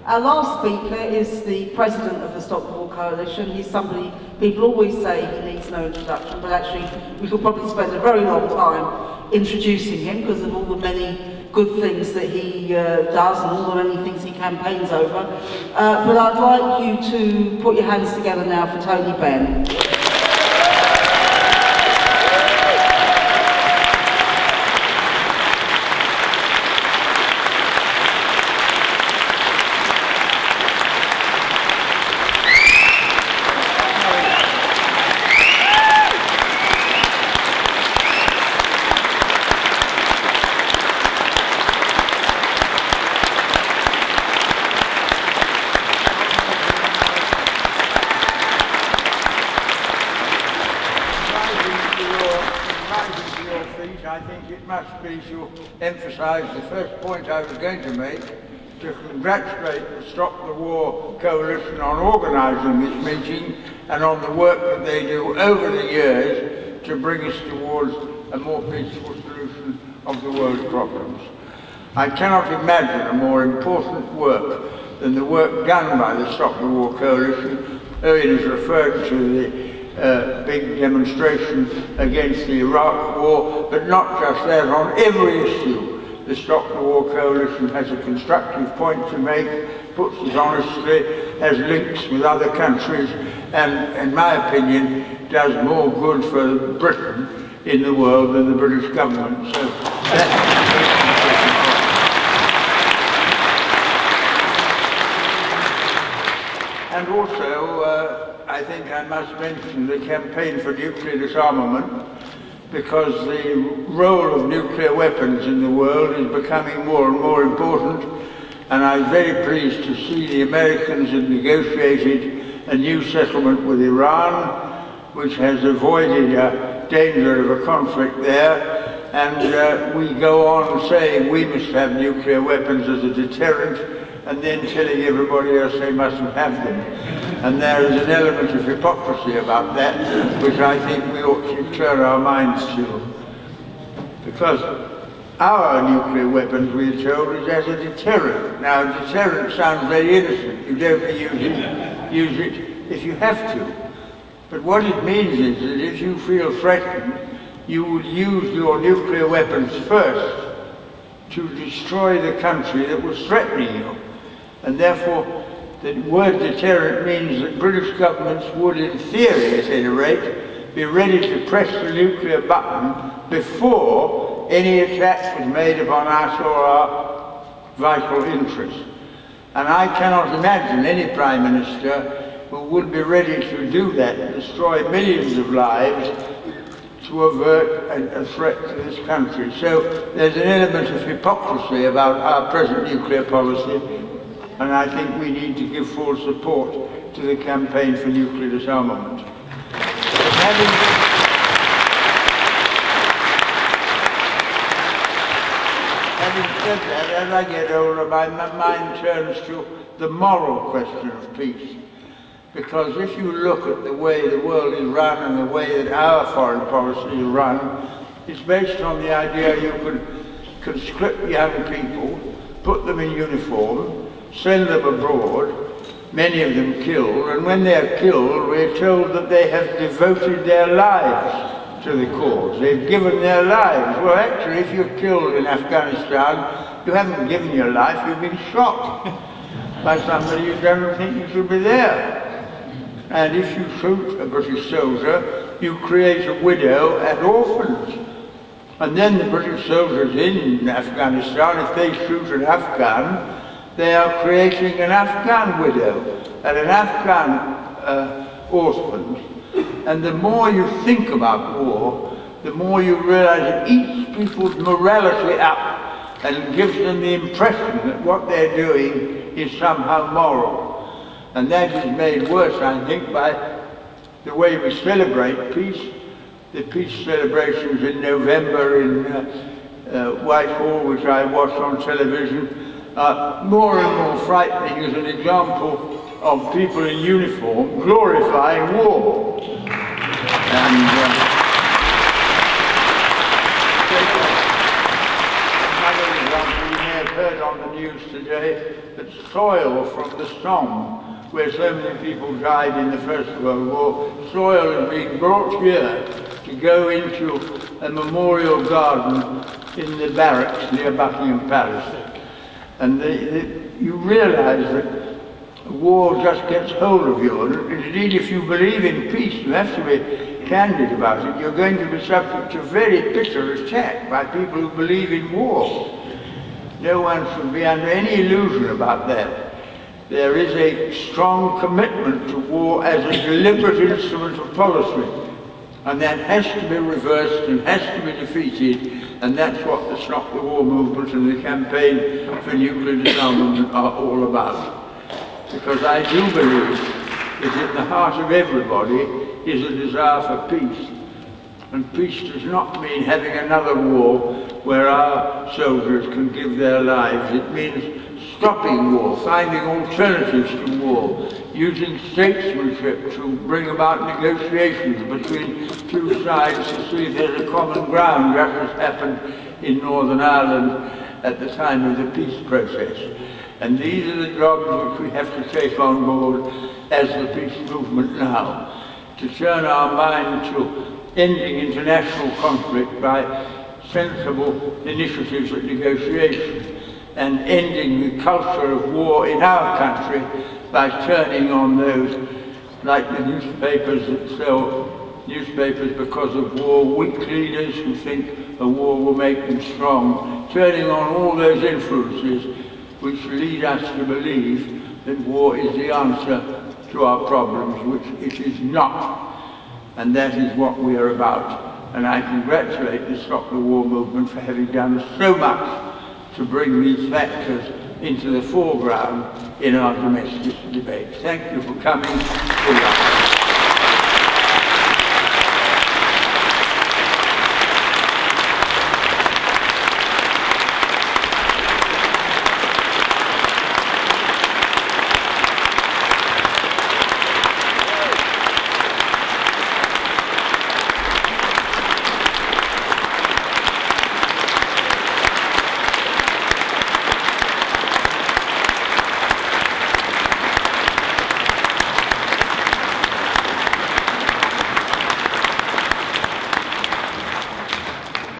Our last speaker is the president of the Stop the War Coalition. He's somebody, people always say he needs no introduction, but actually we could probably spend a very long time introducing him because of all the many good things that he does and all the many things he campaigns over. But I'd like you to put your hands together now for Tony Benn. To emphasise the first point I was going to make, to congratulate the Stop the War Coalition on organising this meeting and on the work that they do over the years to bring us towards a more peaceful solution of the world's problems. I cannot imagine a more important work than the work done by the Stop the War Coalition. Owen has referred to the big demonstration against the Iraq War, but not just that, on every issue the Stop the War Coalition has a constructive point to make, puts it honestly, has links with other countries, and in my opinion does more good for Britain in the world than the British government. So and also I think I must mention the campaign for nuclear disarmament, because the role of nuclear weapons in the world is becoming more and more important, and I'm very pleased to see the Americans have negotiated a new settlement with Iran, which has avoided a danger of a conflict there, and we go on saying we must have nuclear weapons as a deterrent, and then telling everybody else they mustn't have them. And there is an element of hypocrisy about that, which I think we ought to turn our minds to. Because our nuclear weapons, we are told, is as a deterrent. Now, a deterrent sounds very innocent. You don't use it if you have to. But what it means is that if you feel threatened, you will use your nuclear weapons first to destroy the country that was threatening you. And therefore, the word deterrent means that British governments would, in theory at any rate, be ready to press the nuclear button before any attack was made upon us or our vital interests. And I cannot imagine any Prime Minister who would be ready to do that, and destroy millions of lives to avert a threat to this country. So there's an element of hypocrisy about our present nuclear policy, and I think we need to give full support to the campaign for nuclear disarmament. Having said that, as I get older, my mind turns to the moral question of peace. Because if you look at the way the world is run and the way that our foreign policy is run, it's based on the idea you could conscript young people, put them in uniform, send them abroad, many of them killed, and when they're killed, we're told that they have devoted their lives to the cause. They've given their lives. Well, actually, if you're killed in Afghanistan, you haven't given your life, you've been shot by somebody you don't think you should be there. And if you shoot a British soldier, you create a widow and orphans. And then the British soldiers in Afghanistan, if they shoot an Afghan, they are creating an Afghan widow and an Afghan orphan. And the more you think about war, the more you realize it eats people's morality up and gives them the impression that what they're doing is somehow moral. And that is made worse, I think, by the way we celebrate peace. The peace celebrations in November in Whitehall, which I watched on television, more and more frightening as an example of people in uniform glorifying war. And another example you may have heard on the news today that soil from the Somme, where so many people died in the First World War, soil is being brought here to go into a memorial garden in the barracks near Buckingham Palace. And you realise that war just gets hold of you. And indeed, if you believe in peace, you have to be candid about it. You're going to be subject to very bitter attack by people who believe in war. No one should be under any illusion about that. There is a strong commitment to war as a deliberate instrument of policy, and that has to be reversed and has to be defeated, and that's what the Stop the War movement and the campaign for nuclear disarmament are all about. Because I do believe that in the heart of everybody is a desire for peace. And peace does not mean having another war where our soldiers can give their lives. It means stopping war, finding alternatives to war, using statesmanship to bring about negotiations between two sides to see if there's a common ground, just as happened in Northern Ireland at the time of the peace process. And these are the jobs which we have to take on board as the peace movement now, to turn our mind to ending international conflict by sensible initiatives at negotiation, and ending the culture of war in our country by turning on those, like the newspapers that sell newspapers because of war, weak leaders who think a war will make them strong, turning on all those influences which lead us to believe that war is the answer to our problems, which it is not. And that is what we are about. And I congratulate the Stop the War movement for having done so much to bring these factors into the foreground in our domestic debate. Thank you for coming. Good luck.